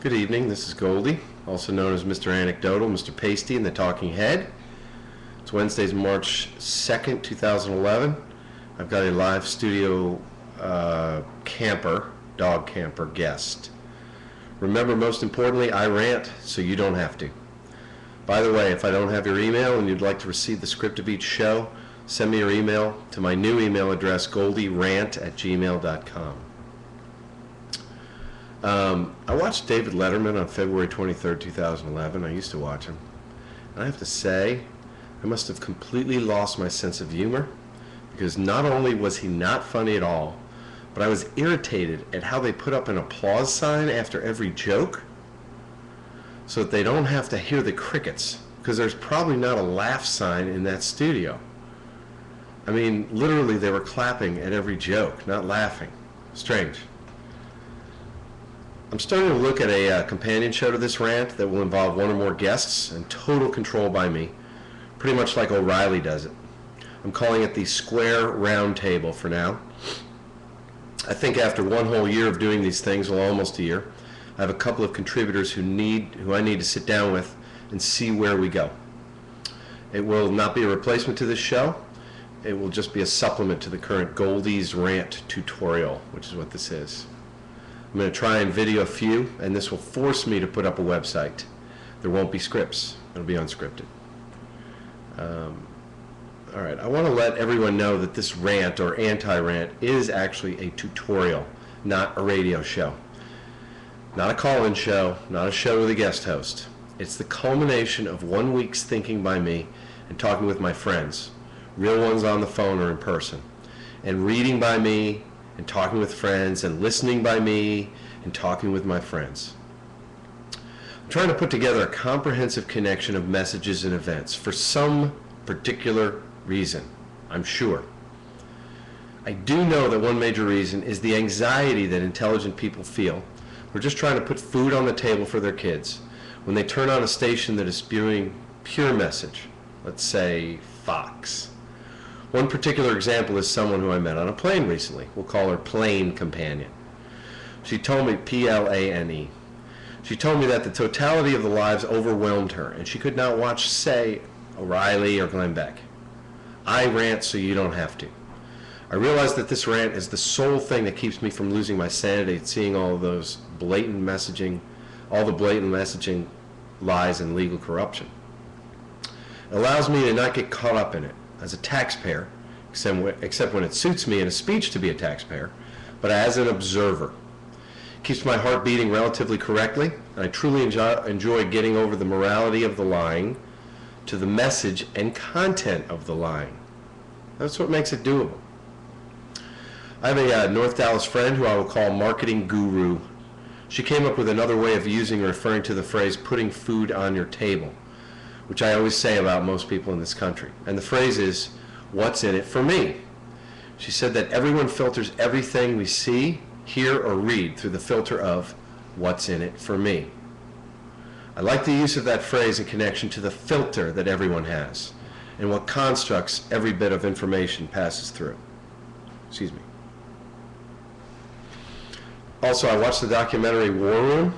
Good evening, this is Goldie, also known as Mr. Anecdotal, Mr. Pasty, and the Talking Head. It's Wednesday's March 2nd, 2011. I've got a live studio dog camper guest. Remember, most importantly, I rant, so you don't have to. By the way, if I don't have your email and you'd like to receive the script of each show, send me your email to my new email address, goldyrant@gmail.com. I watched David Letterman on February 23rd, 2011. I used to watch him. And I have to say, I must have completely lost my sense of humor, because not only was he not funny at all, but I was irritated at how they put up an applause sign after every joke so that they don't have to hear the crickets, because there's probably not a laugh sign in that studio. I mean, literally they were clapping at every joke, not laughing. Strange. I'm starting to look at a companion show to this rant that will involve one or more guests and total control by me, pretty much like O'Reilly does it. I'm calling it the Square Round Table for now. I think after one whole year of doing these things, well, almost a year, I have a couple of contributors who I need to sit down with and see where we go. It will not be a replacement to this show. It will just be a supplement to the current Goldie's Rant tutorial, which is what this is. I'm going to try and video a few, and this will force me to put up a website. There won't be scripts. It'll be unscripted. All right, I want to let everyone know that this rant or anti-rant is actually a tutorial, not a radio show. Not a call-in show, not a show with a guest host. It's the culmination of 1 week's thinking by me and talking with my friends, real ones on the phone or in person, and reading by me, and talking with friends, and listening by me, and talking with my friends. I'm trying to put together a comprehensive connection of messages and events for some particular reason, I'm sure. I do know that one major reason is the anxiety that intelligent people feel who are just trying to put food on the table for their kids when they turn on a station that is spewing pure message, let's say Fox. One particular example is someone who I met on a plane recently. We'll call her Plane Companion. She told me, Plane. She told me that the totality of the lives overwhelmed her, and she could not watch, say, O'Reilly or Glenn Beck. I rant so you don't have to. I realize that this rant is the sole thing that keeps me from losing my sanity at seeing all of those blatant messaging, lies, and legal corruption. It allows me to not get caught up in it as a taxpayer, except when it suits me in a speech to be a taxpayer, but as an observer. It keeps my heart beating relatively correctly, and I truly enjoy getting over the morality of the lying to the message and content of the lying. That's what makes it doable. I have a North Dallas friend who I will call Marketing Guru. She came up with another way of using or referring to the phrase putting food on your table, which I always say about most people in this country. And the phrase is, what's in it for me? She said that everyone filters everything we see, hear, or read through the filter of what's in it for me. I like the use of that phrase in connection to the filter that everyone has and what constructs every bit of information passes through. Excuse me. Also, I watched the documentary War Room.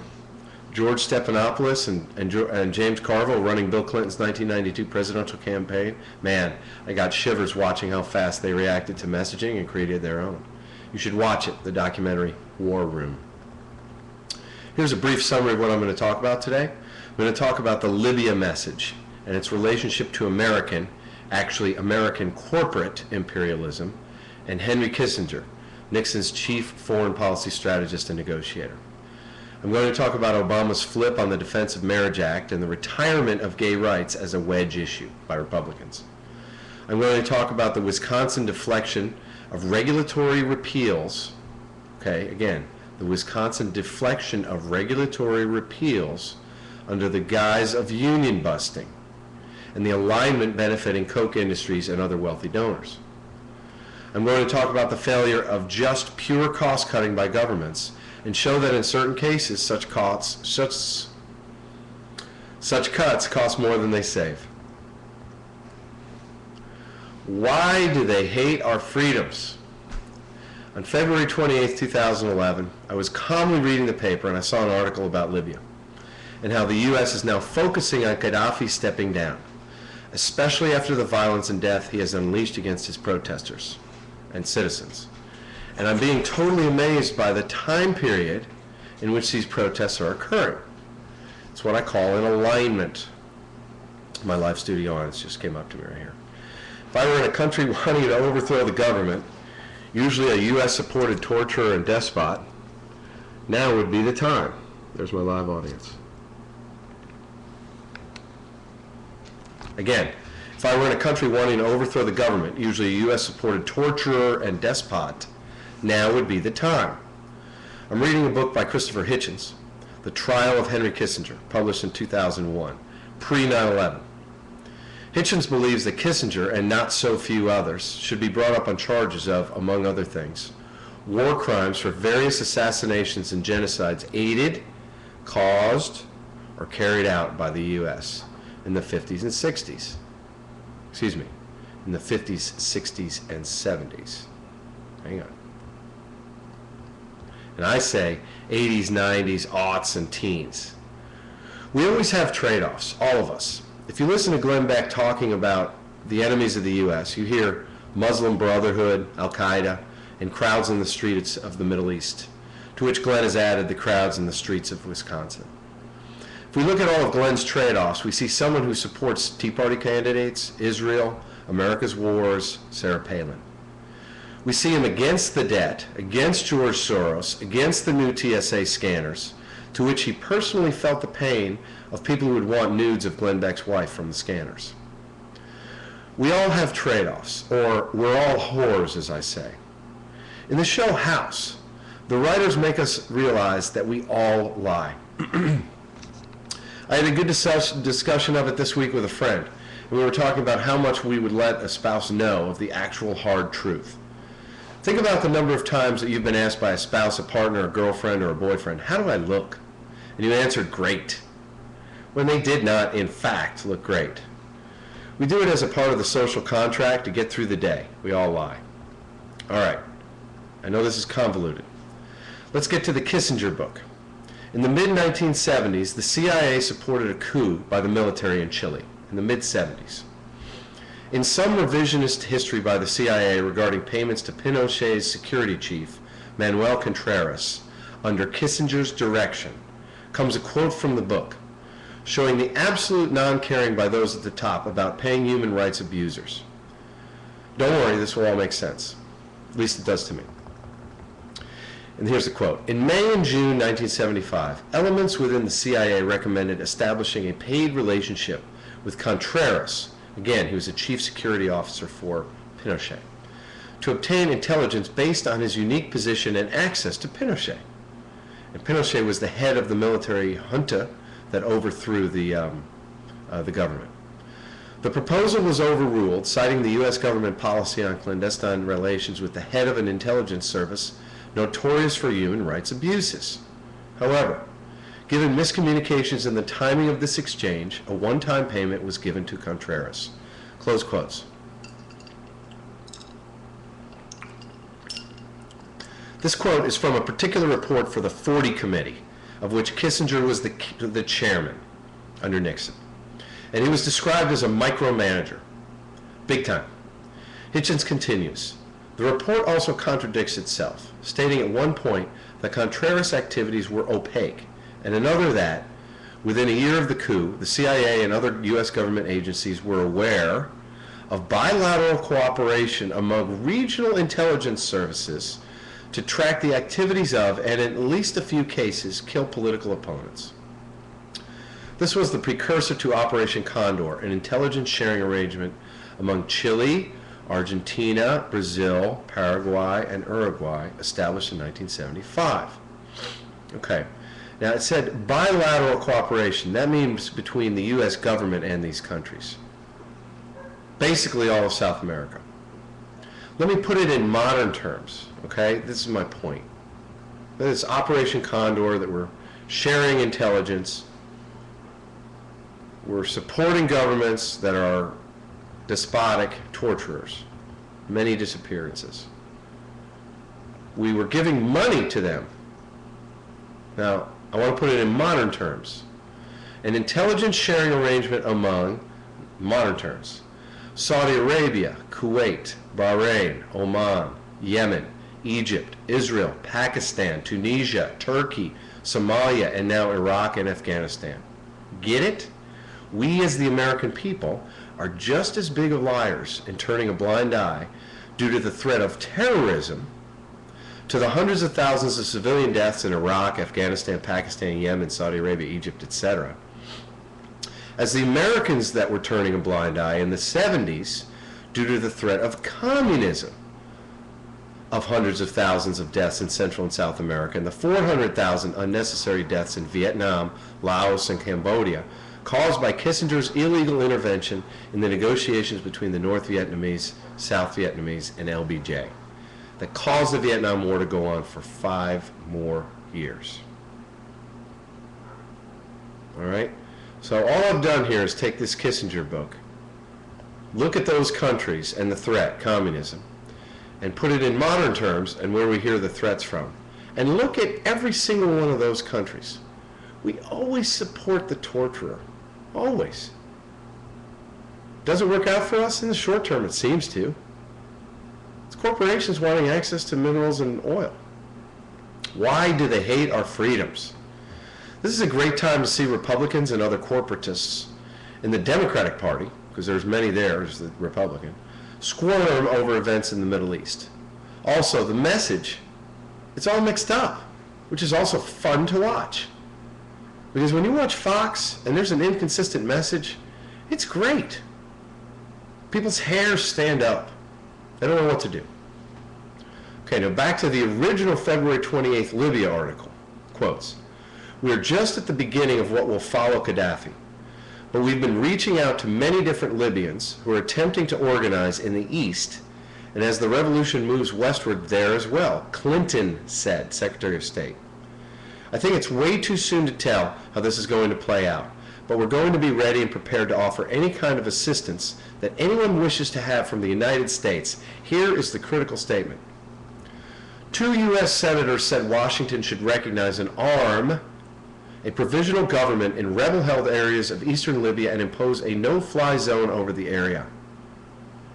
George Stephanopoulos and James Carville running Bill Clinton's 1992 presidential campaign. Man, I got shivers watching how fast they reacted to messaging and created their own. You should watch it, the documentary War Room. Here's a brief summary of what I'm going to talk about today. I'm going to talk about the Libya message and its relationship to American corporate imperialism, and Henry Kissinger, Nixon's chief foreign policy strategist and negotiator. I'm going to talk about Obama's flip on the Defense of Marriage Act and the retirement of gay rights as a wedge issue by Republicans. I'm going to talk about the Wisconsin deflection of regulatory repeals. Okay, again, the Wisconsin deflection of regulatory repeals under the guise of union busting and the alignment benefiting Koch Industries and other wealthy donors. I'm going to talk about the failure of just pure cost cutting by governments and show that in certain cases such cuts cost more than they save. Why do they hate our freedoms? On February 28, 2011, I was calmly reading the paper and I saw an article about Libya and how the U.S. is now focusing on Gaddafi stepping down, especially after the violence and death he has unleashed against his protesters and citizens. And I'm being totally amazed by the time period in which these protests are occurring. It's what I call an alignment. My live studio audience just came up to me right here. If I were in a country wanting to overthrow the government, usually a U.S.-supported torturer and despot, now would be the time. There's my live audience. Again, if I were in a country wanting to overthrow the government, usually a U.S.-supported torturer and despot, now would be the time. I'm reading a book by Christopher Hitchens, The Trial of Henry Kissinger, published in 2001, pre-9/11. Hitchens believes that Kissinger, and not so few others, should be brought up on charges of, among other things, war crimes for various assassinations and genocides aided, caused, or carried out by the U.S. in the 50s and 60s. Excuse me, in the 50s, 60s, and 70s. Hang on. And I say 80s, 90s, aughts, and teens. We always have trade-offs, all of us. If you listen to Glenn Beck talking about the enemies of the U.S., you hear Muslim Brotherhood, Al-Qaeda, and crowds in the streets of the Middle East, to which Glenn has added the crowds in the streets of Wisconsin. If we look at all of Glenn's trade-offs, we see someone who supports Tea Party candidates, Israel, America's wars, Sarah Palin. We see him against the debt, against George Soros, against the new TSA scanners, to which he personally felt the pain of people who would want nudes of Glenn Beck's wife from the scanners. We all have trade-offs, or we're all whores, as I say. In the show House, the writers make us realize that we all lie. I had a good discussion of it this week with a friend, and we were talking about how much we would let a spouse know of the actual hard truth. Think about the number of times that you've been asked by a spouse, a partner, a girlfriend, or a boyfriend, "How do I look?" And you answered, "Great," when they did not, in fact, look great. We do it as a part of the social contract to get through the day. We all lie. All right. I know this is convoluted. Let's get to the Kissinger book. In the mid-1970s, the CIA supported a coup by the military in Chile, in the mid-70s. In some revisionist history by the CIA regarding payments to Pinochet's security chief, Manuel Contreras, under Kissinger's direction, comes a quote from the book, showing the absolute non-caring by those at the top about paying human rights abusers. Don't worry, this will all make sense. At least it does to me. And here's the quote. In May and June 1975, elements within the CIA recommended establishing a paid relationship with Contreras. Again, he was a chief security officer for Pinochet, to obtain intelligence based on his unique position and access to Pinochet. And Pinochet was the head of the military junta that overthrew the government. The proposal was overruled, citing the U.S. government policy on clandestine relations with the head of an intelligence service notorious for human rights abuses. However, given miscommunications in the timing of this exchange, a one-time payment was given to Contreras. Close quotes. This quote is from a particular report for the 40 Committee, of which Kissinger was the chairman under Nixon. And he was described as a micromanager. Big time. Hitchens continues. The report also contradicts itself, stating at one point that Contreras' activities were opaque, and another that, within a year of the coup, the CIA and other U.S. government agencies were aware of bilateral cooperation among regional intelligence services to track the activities of, and in at least a few cases, kill political opponents. This was the precursor to Operation Condor, an intelligence sharing arrangement among Chile, Argentina, Brazil, Paraguay, and Uruguay, established in 1975. Okay. Now it said bilateral cooperation. That means between the U.S. government and these countries. Basically all of South America. Let me put it in modern terms, okay? This is my point. It's Operation Condor, that we're sharing intelligence. We're supporting governments that are despotic torturers. Many disappearances. we were giving money to them. Now, I want to put it in modern terms. An intelligence sharing arrangement among, modern terms, Saudi Arabia, Kuwait, Bahrain, Oman, Yemen, Egypt, Israel, Pakistan, Tunisia, Turkey, Somalia, and now Iraq and Afghanistan. Get it? We as the American people are just as big of liars in turning a blind eye due to the threat of terrorism to the hundreds of thousands of civilian deaths in Iraq, Afghanistan, Pakistan, Yemen, Saudi Arabia, Egypt, etc., as the Americans that were turning a blind eye in the 70s due to the threat of communism, of hundreds of thousands of deaths in Central and South America, and the 400,000 unnecessary deaths in Vietnam, Laos, and Cambodia, caused by Kissinger's illegal intervention in the negotiations between the North Vietnamese, South Vietnamese, and LBJ, that caused the Vietnam War to go on for 5 more years. All right? So all I've done here is take this Kissinger book, look at those countries and the threat, communism, and put it in modern terms and where we hear the threats from. And look at every single one of those countries. We always support the torturer. Always. Does it work out for us? In the short term, it seems to. It's corporations wanting access to minerals and oil. Why do they hate our freedoms? This is a great time to see Republicans and other corporatists in the Democratic Party, because there's many there as the Republican, squirm over events in the Middle East. Also, the message, it's all mixed up, which is also fun to watch. Because when you watch Fox and there's an inconsistent message, it's great. People's hairs stand up. They don't know what to do. Okay, now back to the original February 28th Libya article. Quotes, "We're just at the beginning of what will follow Gaddafi, but we've been reaching out to many different Libyans who are attempting to organize in the east, and as the revolution moves westward there as well," Clinton said, Secretary of State. "I think it's way too soon to tell how this is going to play out, but we're going to be ready and prepared to offer any kind of assistance that anyone wishes to have from the United States." Here is the critical statement. 2 U.S. senators said Washington should recognize and arm a provisional government in rebel-held areas of eastern Libya and impose a no-fly zone over the area,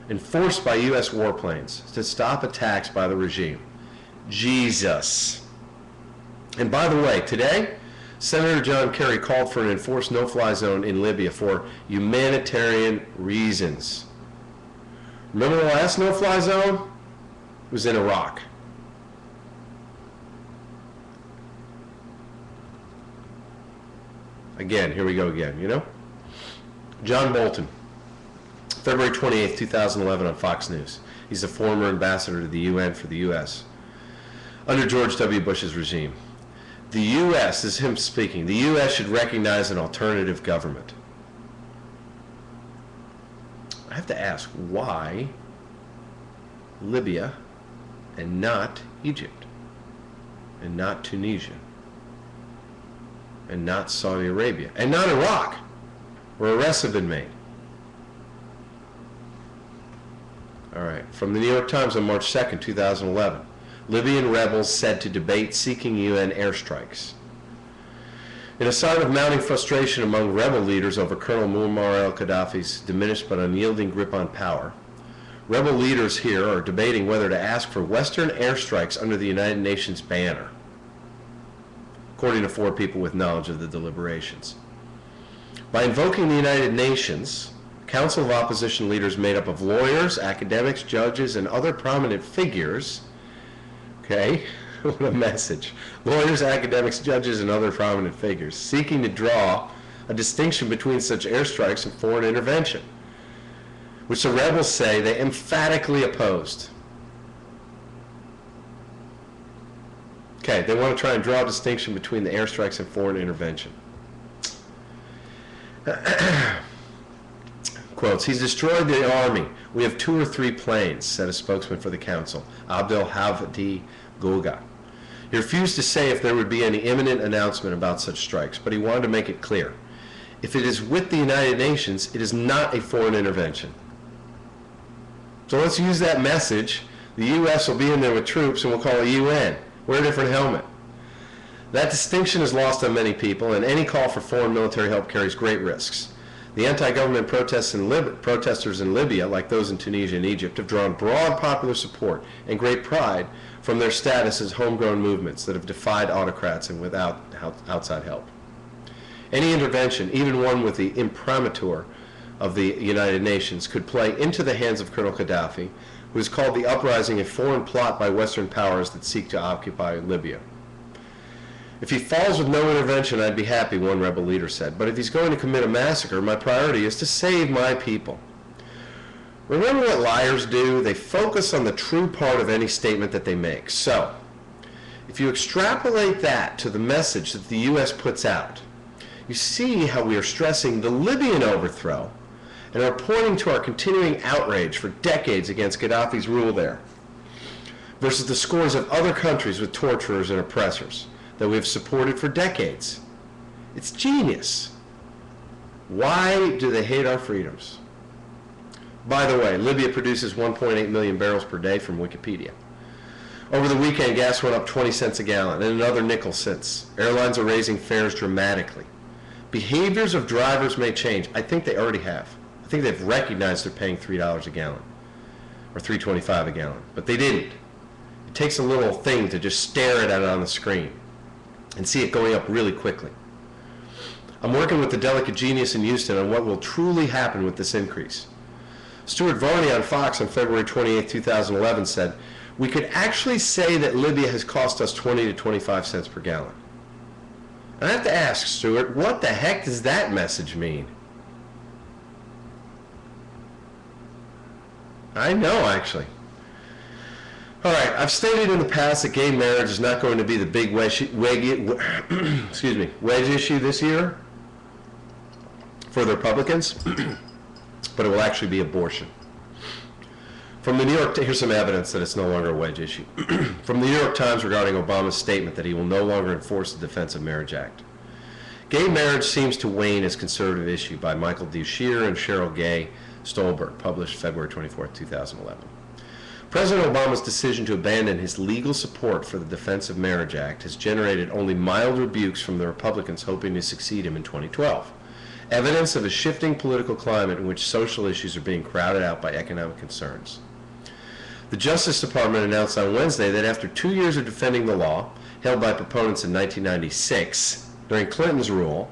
enforced by U.S. warplanes to stop attacks by the regime. Jesus. And by the way, today, Senator John Kerry called for an enforced no-fly zone in Libya for humanitarian reasons. Remember the last no-fly zone? It was in Iraq. Again, here we go again, you know? John Bolton, February 28th, 2011 on Fox News. He's a former ambassador to the UN for the U.S. under George W. Bush's regime. The U.S., this is him speaking, the U.S. should recognize an alternative government. I have to ask, why Libya and not Egypt and not Tunisia and not Saudi Arabia and not Iraq, where arrests have been made? All right, from the New York Times on March 2nd, 2011. Libyan rebels said to debate seeking UN airstrikes. In a sign of mounting frustration among rebel leaders over Colonel Muammar al-Gaddafi's diminished but unyielding grip on power, rebel leaders here are debating whether to ask for Western airstrikes under the United Nations banner, according to 4 people with knowledge of the deliberations. By invoking the United Nations, a council of opposition leaders made up of lawyers, academics, judges, and other prominent figures. Okay, what a message. Lawyers, academics, judges, and other prominent figures seeking to draw a distinction between such airstrikes and foreign intervention, which the rebels say they emphatically opposed. Okay, they want to try and draw a distinction between the airstrikes and foreign intervention. Quotes, "He's destroyed the army. We have 2 or 3 planes," said a spokesman for the council, Abdel Havdi Goga. He refused to say if there would be any imminent announcement about such strikes, but he wanted to make it clear. If it is with the United Nations, it is not a foreign intervention. So let's use that message The U.S. will be in there with troops and we'll call it UN. Wear a different helmet. That distinction is lost on many people, and any call for foreign military help carries great risks. The anti-government protesters in Libya, like those in Tunisia and Egypt, have drawn broad popular support and great pride from their status as homegrown movements that have defied autocrats and without outside help. Any intervention, even one with the imprimatur of the United Nations, could play into the hands of Colonel Gaddafi, who has called the uprising a foreign plot by Western powers that seek to occupy Libya. If he falls with no intervention, I'd be happy, one rebel leader said. But if he's going to commit a massacre, my priority is to save my people. Remember what liars do? They focus on the true part of any statement that they make. So, if you extrapolate that to the message that the U.S. puts out, you see how we are stressing the Libyan overthrow and are pointing to our continuing outrage for decades against Gaddafi's rule there, versus the scores of other countries with torturers and oppressors that we've supported for decades. It's genius. Why do they hate our freedoms? By the way, Libya produces 1.8 million barrels per day from Wikipedia. Over the weekend, gas went up 20 cents a gallon and another nickel since. Airlines are raising fares dramatically. Behaviors of drivers may change. I think they already have. I think they've recognized they're paying $3 a gallon or $3.25 a gallon, but they didn't. It takes a little thing to just stare at it on the screen and see it going up really quickly. I'm working with the delicate genius in Houston on what will truly happen with this increase. Stuart Varney on Fox on February 28, 2011 said, "We could actually say that Libya has cost us 20 to 25 cents per gallon." And I have to ask, Stuart, what the heck does that message mean? I know, actually. All right, I've stated in the past that gay marriage is not going to be the big wedge issue this year for the Republicans, but it will actually be abortion. From the New York, here's some evidence that it's no longer a wedge issue. From the New York Times regarding Obama's statement that he will no longer enforce the Defense of Marriage Act. Gay marriage seems to wane as conservative issue by Michael Dushier and Cheryl Gay Stolberg, published February 24, 2011. President Obama's decision to abandon his legal support for the Defense of Marriage Act has generated only mild rebukes from the Republicans hoping to succeed him in 2012. Evidence of a shifting political climate in which social issues are being crowded out by economic concerns. The Justice Department announced on Wednesday that after 2 years of defending the law, held by proponents in 1996, during Clinton's rule,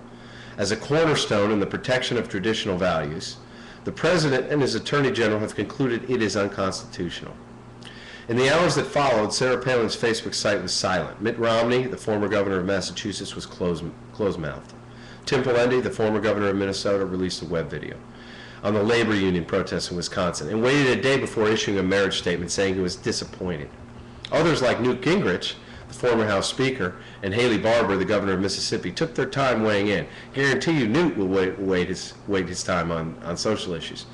as a cornerstone in the protection of traditional values, the President and his Attorney General have concluded it is unconstitutional. In the hours that followed, Sarah Palin's Facebook site was silent. Mitt Romney, the former governor of Massachusetts, was closed-mouthed. Tim Pawlenty, the former governor of Minnesota, released a web video on the labor union protests in Wisconsin and waited a day before issuing a marriage statement saying he was disappointed. Others like Newt Gingrich, the former House Speaker, and Haley Barbour, the governor of Mississippi, took their time weighing in. Guarantee you Newt will wait his time on social issues,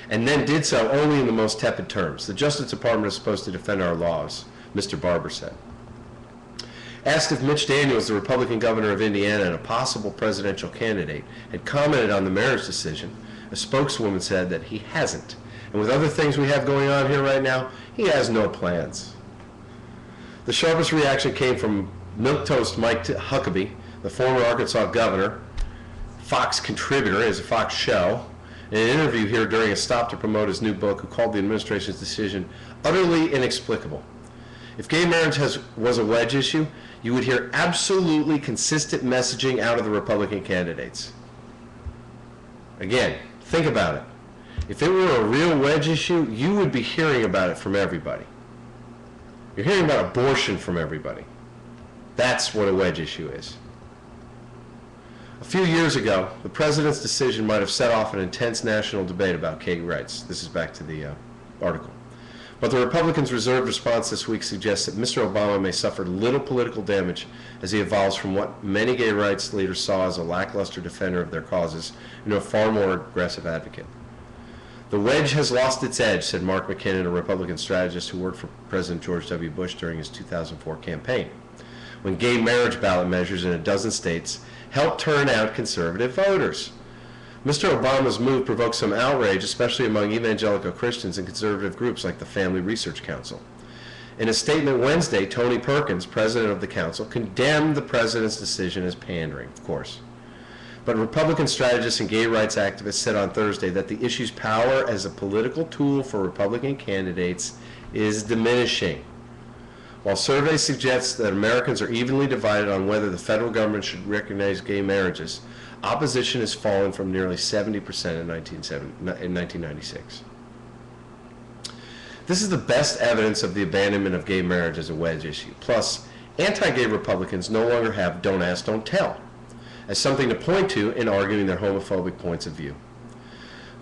and then did so only in the most tepid terms. The Justice Department is supposed to defend our laws, Mr. Barbour said. Asked if Mitch Daniels, the Republican governor of Indiana and a possible presidential candidate, had commented on the marriage decision, a spokeswoman said that he hasn't. And with other things we have going on here right now, he has no plans. The sharpest reaction came from milquetoast Mike Huckabee, the former Arkansas governor, Fox contributor as a Fox show, in an interview here during a stop to promote his new book, who called the administration's decision utterly inexplicable. If gay marriage was a wedge issue, you would hear absolutely consistent messaging out of the Republican candidates. Again, think about it. If it were a real wedge issue, you would be hearing about it from everybody. You're hearing about abortion from everybody. That's what a wedge issue is. A few years ago, the president's decision might have set off an intense national debate about gay rights. This is back to the article. But the Republicans' reserved response this week suggests that Mr. Obama may suffer little political damage as he evolves from what many gay rights leaders saw as a lackluster defender of their causes into a far more aggressive advocate. The wedge has lost its edge, said Mark McKinnon, a Republican strategist who worked for President George W. Bush during his 2004 campaign, when gay marriage ballot measures in a dozen states helped turn out conservative voters. Mr. Obama's move provoked some outrage, especially among evangelical Christians and conservative groups like the Family Research Council. In a statement Wednesday, Tony Perkins, president of the council, condemned the president's decision as pandering, of course. But Republican strategists and gay rights activists said on Thursday that the issue's power as a political tool for Republican candidates is diminishing. While surveys suggest that Americans are evenly divided on whether the federal government should recognize gay marriages, opposition has fallen from nearly 70% in 1996. This is the best evidence of the abandonment of gay marriage as a wedge issue. Plus, anti-gay Republicans no longer have don't ask, don't tell as something to point to in arguing their homophobic points of view.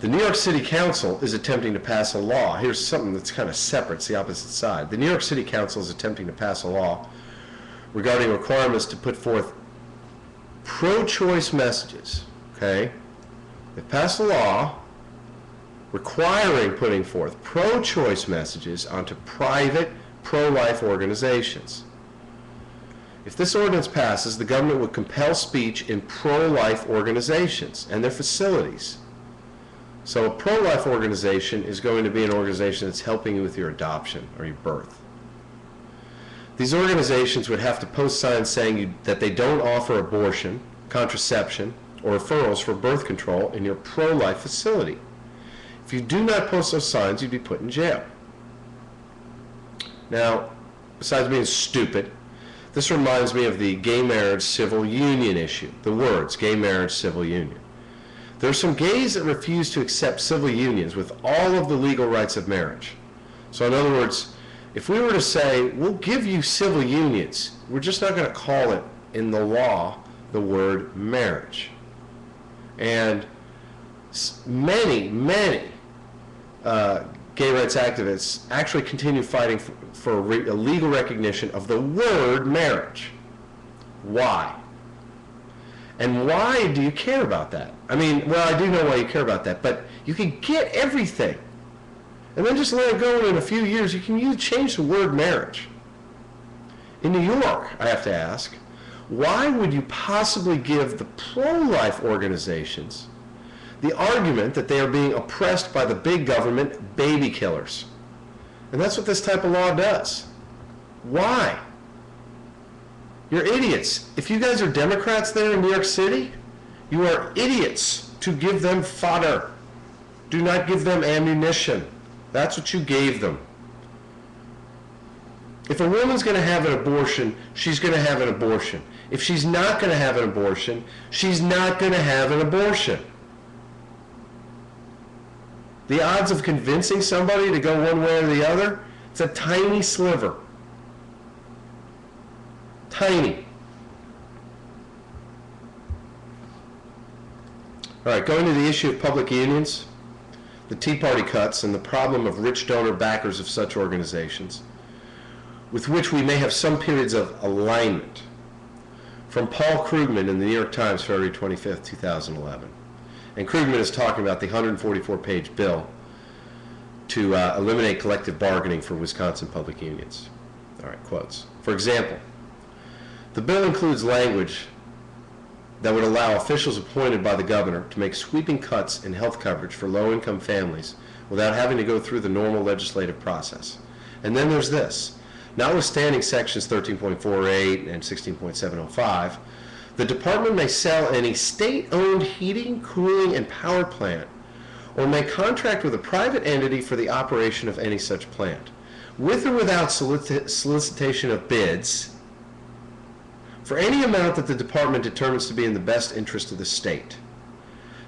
The New York City Council is attempting to pass a law. Here's something that's kind of separate, it's the opposite side. The New York City Council is attempting to pass a law regarding requirements to put forth pro-choice messages, okay? They passed a law requiring putting forth pro-choice messages onto private pro-life organizations. If this ordinance passes, the government would compel speech in pro-life organizations and their facilities. So a pro-life organization is going to be an organization that's helping you with your adoption or your birth. These organizations would have to post signs saying that they don't offer abortion, contraception, or referrals for birth control in your pro-life facility. If you do not post those signs, you'd be put in jail. Now, besides being stupid, this reminds me of the gay marriage civil union issue. The words, gay marriage civil union. There are some gays that refuse to accept civil unions with all of the legal rights of marriage. So in other words, if we were to say, we'll give you civil unions, we're just not going to call it in the law the word marriage. And many gay rights activists actually continue fighting for a legal recognition of the word marriage. Why? And why do you care about that? I mean, well, I do know why you care about that, but you can get everything and then just let it go, and in a few years you can change the word marriage. In New York, I have to ask, why would you possibly give the pro-life organizations the argument that they are being oppressed by the big government baby killers? And that's what this type of law does. Why? You're idiots. If you guys are Democrats there in New York City, you are idiots to give them fodder. Do not give them ammunition. That's what you gave them. If a woman's going to have an abortion, she's going to have an abortion. If she's not going to have an abortion, she's not going to have an abortion. The odds of convincing somebody to go one way or the other, it's a tiny sliver. Tiny. All right, going to the issue of public unions, the Tea Party cuts, and the problem of rich donor backers of such organizations, with which we may have some periods of alignment. From Paul Krugman in the New York Times, February 25th, 2011. And Krugman is talking about the 144-page bill to eliminate collective bargaining for Wisconsin public unions. All right, quotes. For example, the bill includes language that would allow officials appointed by the governor to make sweeping cuts in health coverage for low-income families without having to go through the normal legislative process. And then there's this. Notwithstanding sections 13.48 and 16.705, the department may sell any state-owned heating, cooling, and power plant, or may contract with a private entity for the operation of any such plant, with or without solicitation of bids, for any amount that the department determines to be in the best interest of the state.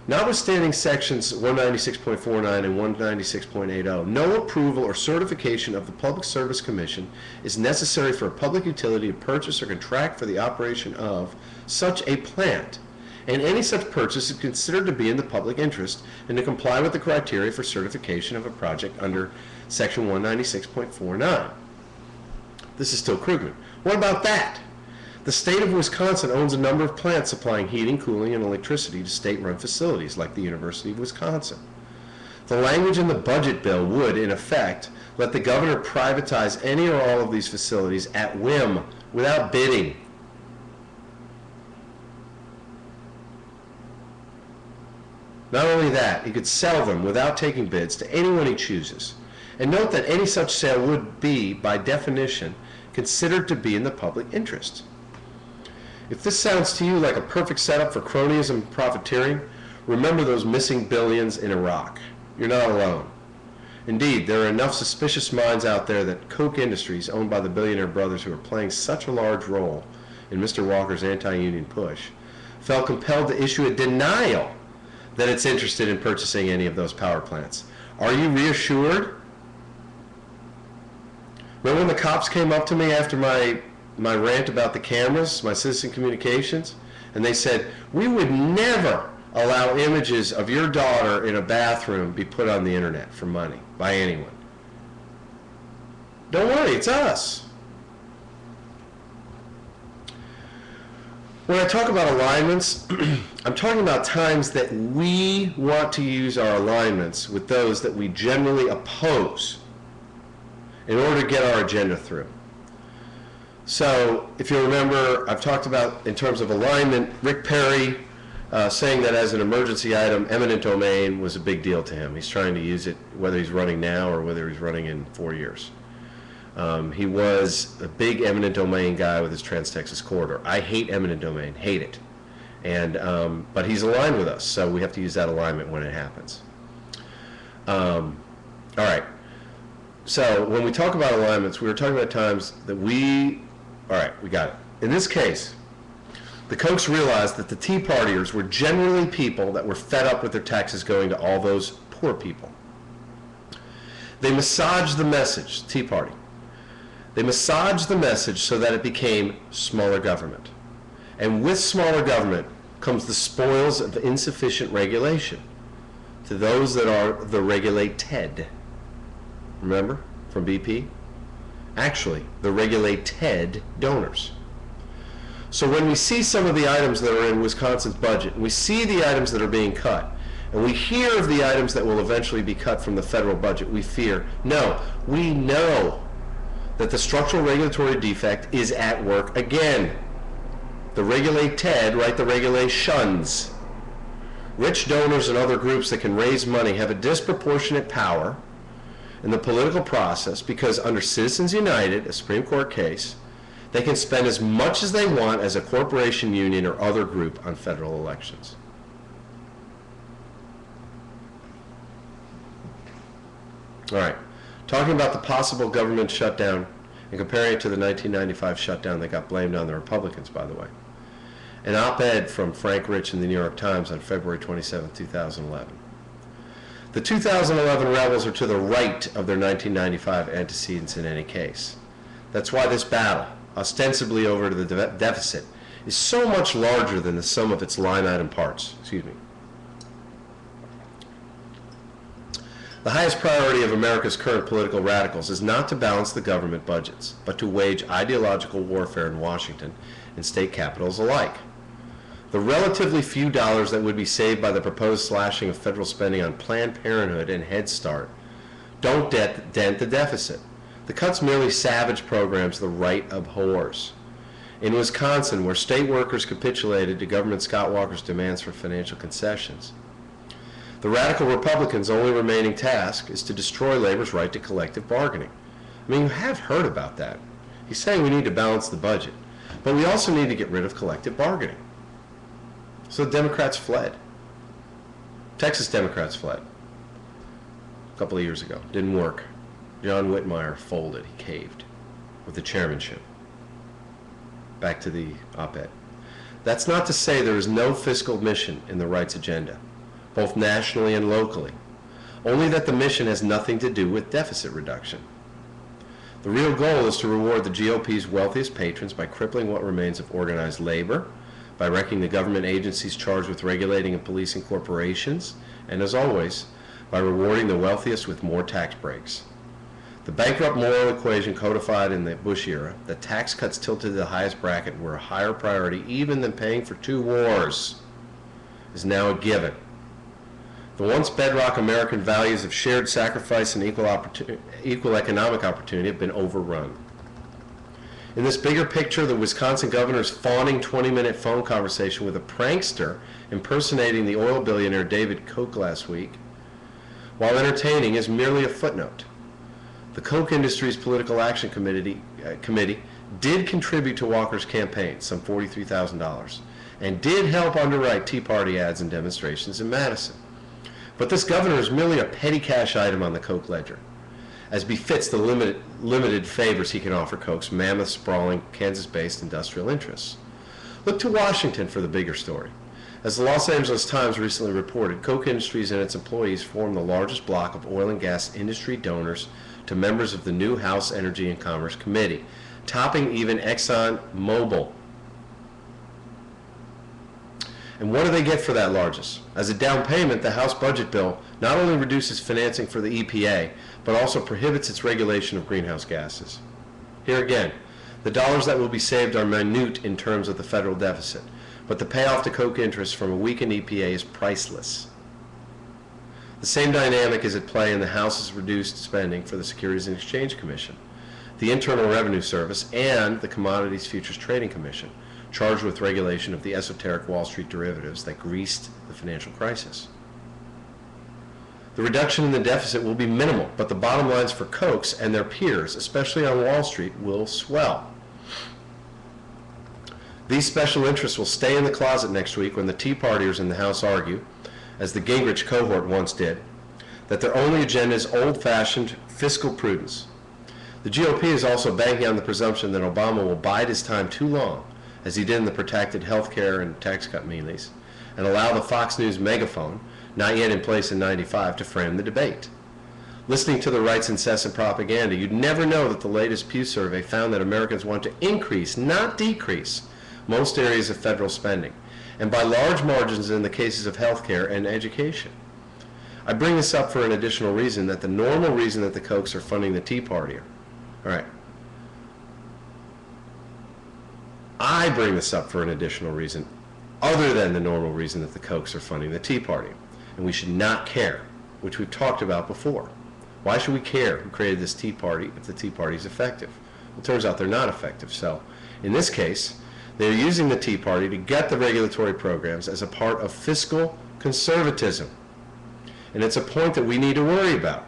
Notwithstanding sections 196.49 and 196.80, no approval or certification of the Public Service Commission is necessary for a public utility to purchase or contract for the operation of such a plant, and any such purchase is considered to be in the public interest and to comply with the criteria for certification of a project under section 196.49. This is still Krugman. What about that? The state of Wisconsin owns a number of plants supplying heating, cooling, and electricity to state-run facilities like the University of Wisconsin. The language in the budget bill would, in effect, let the governor privatize any or all of these facilities at whim, without bidding. Not only that, he could sell them without taking bids to anyone he chooses. And note that any such sale would be, by definition, considered to be in the public interest. If this sounds to you like a perfect setup for cronyism and profiteering, remember those missing billions in Iraq. You're not alone. Indeed, there are enough suspicious minds out there that Koch Industries, owned by the billionaire brothers who are playing such a large role in Mr. Walker's anti-union push, felt compelled to issue a denial that it's interested in purchasing any of those power plants. Are you reassured? Remember when the cops came up to me after my rant about the cameras, my citizen communications, and they said, we would never allow images of your daughter in a bathroom be put on the internet for money by anyone. Don't worry, it's us. When I talk about alignments, I'm talking about times that we want to use our alignments with those that we generally oppose in order to get our agenda through. So, if you remember, I've talked about, in terms of alignment, Rick Perry saying that as an emergency item, eminent domain was a big deal to him. He's trying to use it, whether he's running now or whether he's running in 4 years. He was a big eminent domain guy with his Trans-Texas corridor. I hate eminent domain, hate it. But he's aligned with us, so we have to use that alignment when it happens. All right. So when we talk about alignments, we were talking about times that all right, we got it. In this case, the Kochs realized that the Tea Partiers were generally people that were fed up with their taxes going to all those poor people. They massaged the message, Tea Party. They massaged the message so that it became smaller government. And with smaller government comes the spoils of insufficient regulation to those that are the regulated. Remember from BP? Actually, the regulated donors. So when we see some of the items that are in Wisconsin's budget, and we see the items that are being cut, and we hear of the items that will eventually be cut from the federal budget, we fear. No, we know that the structural regulatory defect is at work again. The regulated, right, the regulations. Rich donors and other groups that can raise money have a disproportionate power in the political process because under Citizens United, a Supreme Court case, they can spend as much as they want as a corporation, union, or other group on federal elections. All right. Talking about the possible government shutdown and comparing it to the 1995 shutdown that got blamed on the Republicans, by the way. An op-ed from Frank Rich in the New York Times on February 27, 2011. The 2011 rebels are to the right of their 1995 antecedents in any case. That's why this battle, ostensibly over to the deficit, is so much larger than the sum of its line item parts. Excuse me. The highest priority of America's current political radicals is not to balance the government budgets, but to wage ideological warfare in Washington and state capitals alike. The relatively few dollars that would be saved by the proposed slashing of federal spending on Planned Parenthood and Head Start don't dent the deficit. The cuts merely savage programs the right abhors. In Wisconsin, where state workers capitulated to Governor Scott Walker's demands for financial concessions, the radical Republicans' only remaining task is to destroy labor's right to collective bargaining. I mean, you have heard about that. He's saying we need to balance the budget, but we also need to get rid of collective bargaining. So the Democrats fled. Texas Democrats fled a couple of years ago. Didn't work. John Whitmire folded. He caved with the chairmanship. Back to the op-ed. That's not to say there is no fiscal mission in the right's agenda, both nationally and locally, only that the mission has nothing to do with deficit reduction. The real goal is to reward the GOP's wealthiest patrons by crippling what remains of organized labor, by wrecking the government agencies charged with regulating and policing corporations, and as always, by rewarding the wealthiest with more tax breaks. The bankrupt moral equation codified in the Bush era, that tax cuts tilted to the highest bracket were a higher priority even than paying for 2 wars, is now a given. The once bedrock American values of shared sacrifice and equal economic opportunity have been overrun. In this bigger picture, the Wisconsin governor's fawning 20-minute phone conversation with a prankster impersonating the oil billionaire David Koch last week, while entertaining, is merely a footnote. The Coke Industries Political Action Committee did contribute to Walker's campaign, some $43,000, and did help underwrite Tea Party ads and demonstrations in Madison. But this governor is merely a petty cash item on the Coke ledger, as befits the limited favors he can offer Coke's mammoth, sprawling, Kansas-based industrial interests. Look to Washington for the bigger story. As the Los Angeles Times recently reported, Coke Industries and its employees form the largest block of oil and gas industry donors to members of the new House Energy and Commerce Committee, topping even Exxon Mobil. And what do they get for that largesse? As a down payment, the House budget bill not only reduces financing for the EPA, but also prohibits its regulation of greenhouse gases. Here again, the dollars that will be saved are minute in terms of the federal deficit, but the payoff to Coke interests from a weakened EPA is priceless. The same dynamic is at play in the House's reduced spending for the Securities and Exchange Commission, the Internal Revenue Service, and the Commodities Futures Trading Commission, charged with regulation of the esoteric Wall Street derivatives that greased the financial crisis. The reduction in the deficit will be minimal, but the bottom lines for Cokes and their peers, especially on Wall Street, will swell. These special interests will stay in the closet next week when the Tea Partiers in the House argue, as the Gingrich cohort once did, that their only agenda is old-fashioned fiscal prudence. The GOP is also banking on the presumption that Obama will bide his time too long, as he did in the protected health care and tax cut meanies, and allow the Fox News megaphone, not yet in place in '95, to frame the debate. Listening to the right's incessant propaganda, you'd never know that the latest Pew survey found that Americans want to increase, not decrease, most areas of federal spending, and by large margins in the cases of health care and education. I bring this up for an additional reason, that the normal reason that the Cokes are funding the Tea Party. All right. I bring this up for an additional reason, other than the normal reason that the Cokes are funding the Tea Party. And we should not care, which we've talked about before. Why should we care who created this Tea Party if the Tea Party is effective? Well, it turns out they're not effective. So, in this case, they're using the Tea Party to gut the regulatory programs as a part of fiscal conservatism. And it's a point that we need to worry about.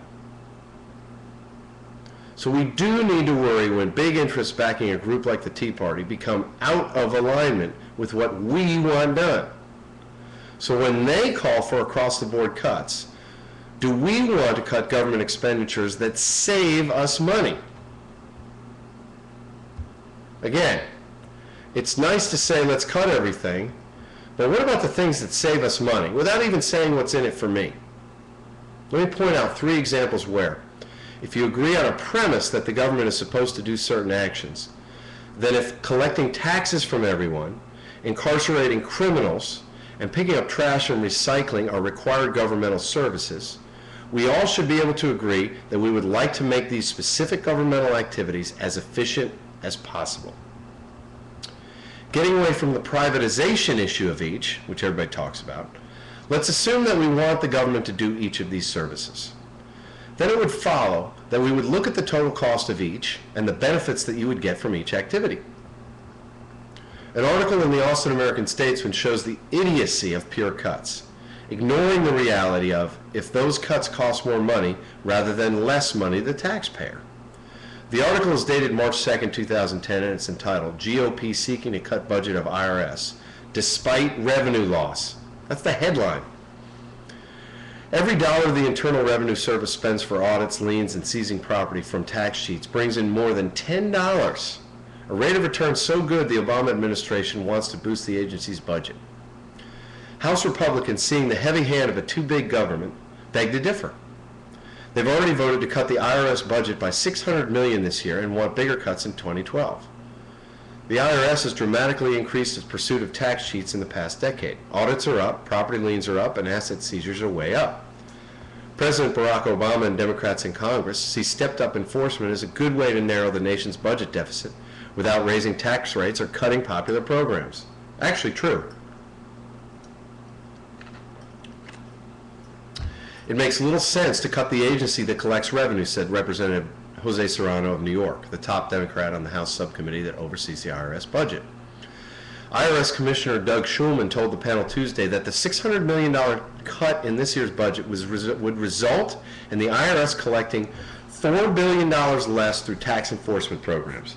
So we do need to worry when big interests backing a group like the Tea Party become out of alignment with what we want done. So when they call for across-the-board cuts, do we want to cut government expenditures that save us money? Again, it's nice to say let's cut everything, but what about the things that save us money without even saying what's in it for me? Let me point out 3 examples where, if you agree on a premise that the government is supposed to do certain actions, then if collecting taxes from everyone, incarcerating criminals, and picking up trash and recycling are required governmental services, we all should be able to agree that we would like to make these specific governmental activities as efficient as possible. Getting away from the privatization issue of each, which everybody talks about, let's assume that we want the government to do each of these services. Then it would follow that we would look at the total cost of each and the benefits that you would get from each activity. An article in the Austin American-Statesman shows the idiocy of pure cuts, ignoring the reality of if those cuts cost more money rather than less money to the taxpayer. The article is dated March 2nd, 2010, and it's entitled, GOP Seeking to Cut Budget of IRS Despite Revenue Loss. That's the headline. Every dollar the Internal Revenue Service spends for audits, liens, and seizing property from tax sheets brings in more than $10, a rate of return so good the Obama administration wants to boost the agency's budget. House Republicans, seeing the heavy hand of a too big government, beg to differ. They've already voted to cut the IRS budget by $600 million this year and want bigger cuts in 2012. The IRS has dramatically increased its pursuit of tax cheats in the past decade. Audits are up, property liens are up, and asset seizures are way up. President Barack Obama and Democrats in Congress see stepped-up enforcement as a good way to narrow the nation's budget deficit without raising tax rates or cutting popular programs. Actually true. It makes little sense to cut the agency that collects revenue, said Representative Jose Serrano of New York, the top Democrat on the House subcommittee that oversees the IRS budget. IRS Commissioner Doug Shulman told the panel Tuesday that the $600 million cut in this year's budget would result in the IRS collecting $4 billion less through tax enforcement programs.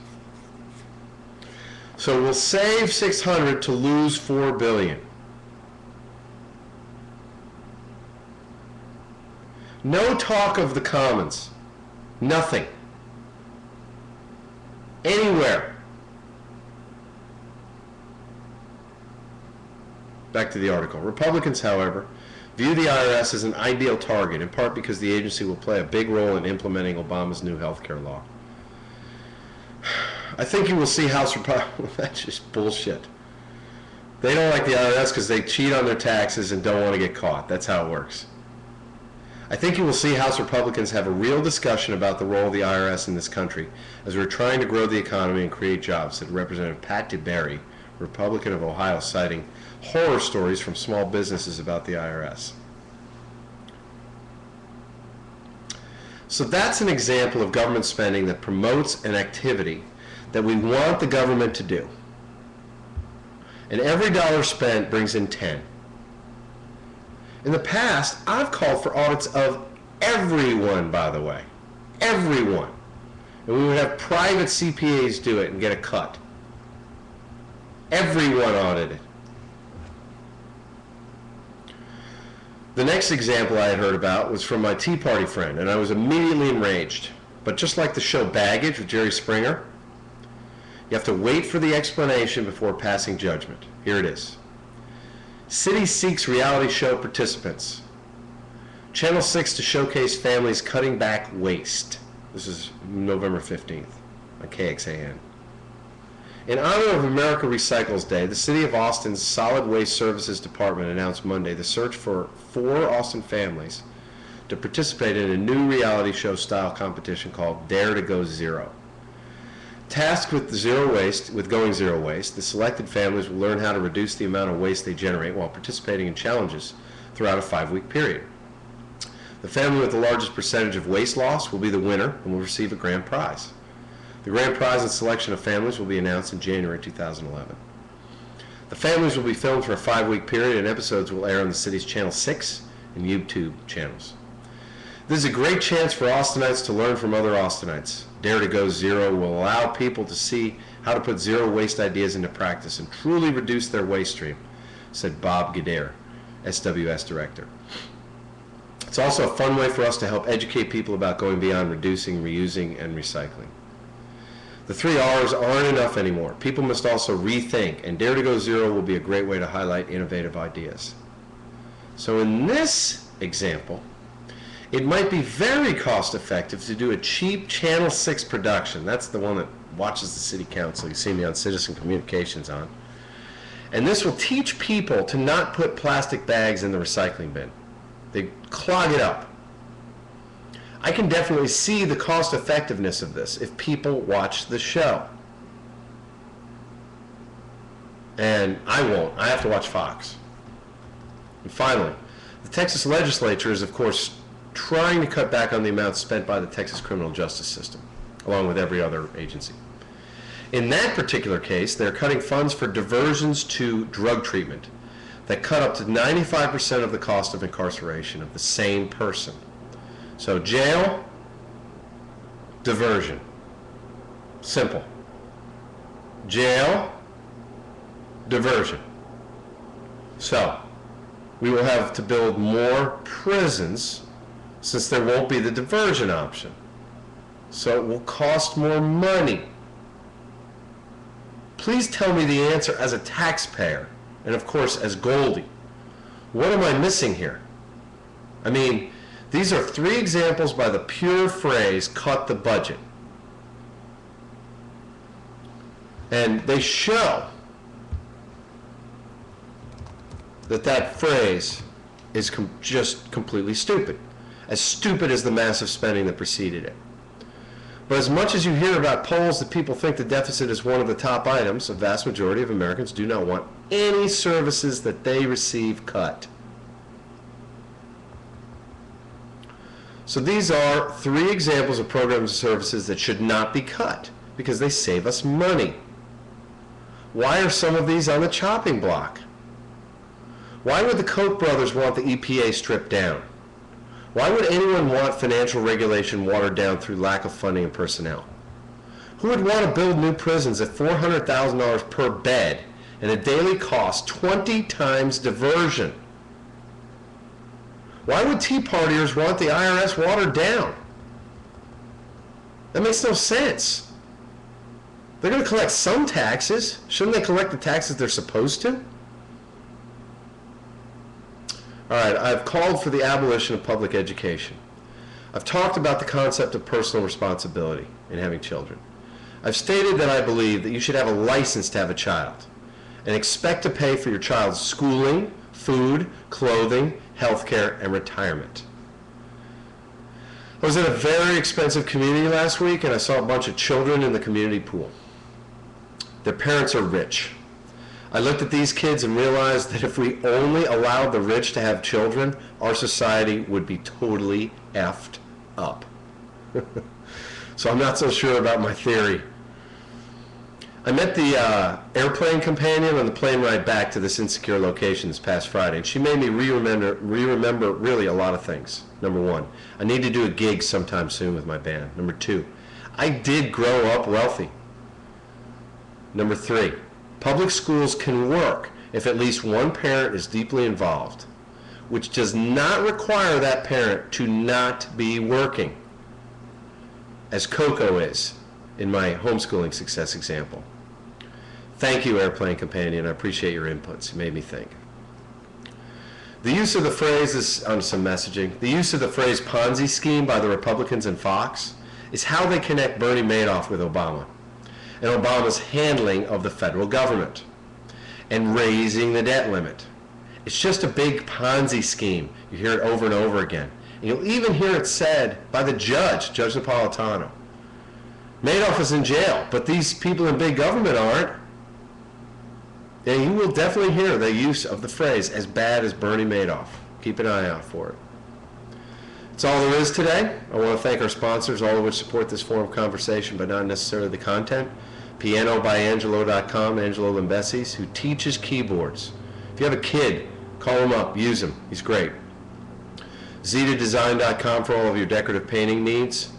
So we'll save 600 to lose 4 billion. No talk of the commons. Nothing. Anywhere. Back to the article. Republicans, however, view the IRS as an ideal target, in part because the agency will play a big role in implementing Obama's new health care law. I think you will see House Republicans. That's just bullshit. They don't like the IRS because they cheat on their taxes and don't want to get caught. That's how it works. I think you will see House Republicans have a real discussion about the role of the IRS in this country as we're trying to grow the economy and create jobs, said Representative Pat DeBerry, Republican of Ohio, citing horror stories from small businesses about the IRS. So that's an example of government spending that promotes an activity that we want the government to do. And every dollar spent brings in 10. In the past, I've called for audits of everyone, by the way. Everyone. And we would have private CPAs do it and get a cut. Everyone audited. The next example I had heard about was from my Tea Party friend, and I was immediately enraged. But just like the show Baggage with Jerry Springer, you have to wait for the explanation before passing judgment. Here it is. City seeks reality show participants. Channel 6 to showcase families cutting back waste. This is November 15th on KXAN. In honor of America Recycles Day, the City of Austin's Solid Waste Services Department announced Monday the search for 4 Austin families to participate in a new reality show style competition called Dare to Go Zero. Tasked with going zero waste, the selected families will learn how to reduce the amount of waste they generate while participating in challenges throughout a 5-week period. The family with the largest percentage of waste loss will be the winner and will receive a grand prize. The grand prize and selection of families will be announced in January 2011. The families will be filmed for a 5-week period, and episodes will air on the city's Channel 6 and YouTube channels. This is a great chance for Austinites to learn from other Austinites. Dare to Go Zero will allow people to see how to put zero waste ideas into practice and truly reduce their waste stream, said Bob Gedare, SWS director. It's also a fun way for us to help educate people about going beyond reducing, reusing, and recycling. The 3 R's aren't enough anymore. People must also rethink, and Dare to Go Zero will be a great way to highlight innovative ideas. So in this example, it might be very cost effective to do a cheap Channel 6 production. That's the one that watches the city council. You see me on Citizen Communications on. And this will teach people to not put plastic bags in the recycling bin. They clog it up. I can definitely see the cost effectiveness of this if people watch the show. And I won't. I have to watch Fox. And finally, the Texas legislature is, of course, trying to cut back on the amount spent by the Texas criminal justice system, along with every other agency. In that particular case, they're cutting funds for diversions to drug treatment that cut up to 95% of the cost of incarceration of the same person. So jail, diversion. Simple. Jail, diversion. So we will have to build more prisons since there won't be the diversion option. So it will cost more money. Please tell me the answer as a taxpayer, and of course as Goldie. What am I missing here? I mean, these are 3 examples by the pure phrase, cut the budget. And they show that that phrase is just completely stupid. As stupid as the massive spending that preceded it. But as much as you hear about polls that people think the deficit is one of the top items, a vast majority of Americans do not want any services that they receive cut. So these are 3 examples of programs and services that should not be cut because they save us money. Why are some of these on the chopping block? Why would the Koch brothers want the EPA stripped down? Why would anyone want financial regulation watered down through lack of funding and personnel? Who would want to build new prisons at $400,000 per bed and a daily cost 20 times diversion? Why would Tea Partiers want the IRS watered down? That makes no sense. They're going to collect some taxes. Shouldn't they collect the taxes they're supposed to? All right, I've called for the abolition of public education. I've talked about the concept of personal responsibility in having children. I've stated that I believe that you should have a license to have a child and expect to pay for your child's schooling, food, clothing, health care, and retirement. I was in a very expensive community last week and I saw a bunch of children in the community pool. Their parents are rich. I looked at these kids and realized that if we only allowed the rich to have children, our society would be totally effed up. So I'm not so sure about my theory. I met the airplane companion on the plane ride back to this insecure location this past Friday, and she made me re-remember really a lot of things. Number one, I need to do a gig sometime soon with my band. Number two, I did grow up wealthy. Number three, public schools can work if at least one parent is deeply involved, which does not require that parent to not be working, as Coco is in my homeschooling success example. Thank you, Airplane Companion. I appreciate your inputs. You made me think. The use of the phrase is on some messaging. The use of the phrase Ponzi scheme by the Republicans and Fox is how they connect Bernie Madoff with Obama and Obama's handling of the federal government and raising the debt limit. It's just a big Ponzi scheme. You hear it over and over again. And you'll even hear it said by the judge, Judge Napolitano. Madoff is in jail, but these people in big government aren't. And you will definitely hear the use of the phrase, as bad as Bernie Madoff. Keep an eye out for it. That's all there is today. I want to thank our sponsors, all of which support this form of conversation, but not necessarily the content. PianoByAngelo.com, Angelo Limbesis, who teaches keyboards. If you have a kid, call him up, use him. He's great. ZetaDesign.com for all of your decorative painting needs.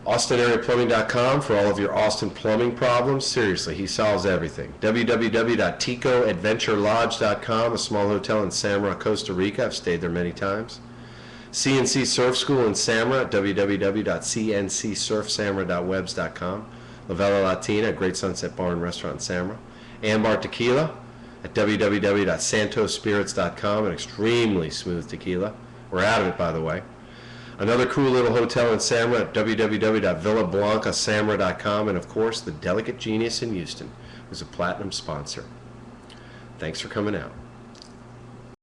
AustinAreaPlumbing.com for all of your Austin plumbing problems. Seriously, he solves everything. www.ticoadventurelodge.com, a small hotel in Samara, Costa Rica. I've stayed there many times. CNC Surf School in Samara at www.cncsurfsamara.webs.com. La Vela Latina, a great sunset bar and restaurant in Samara. Ambar Tequila at www.santospirits.com, an extremely smooth tequila. We're out of it, by the way. Another cool little hotel in Samara at www.villablancasamara.com, and of course, the Delicate Genius in Houston, who's a platinum sponsor. Thanks for coming out.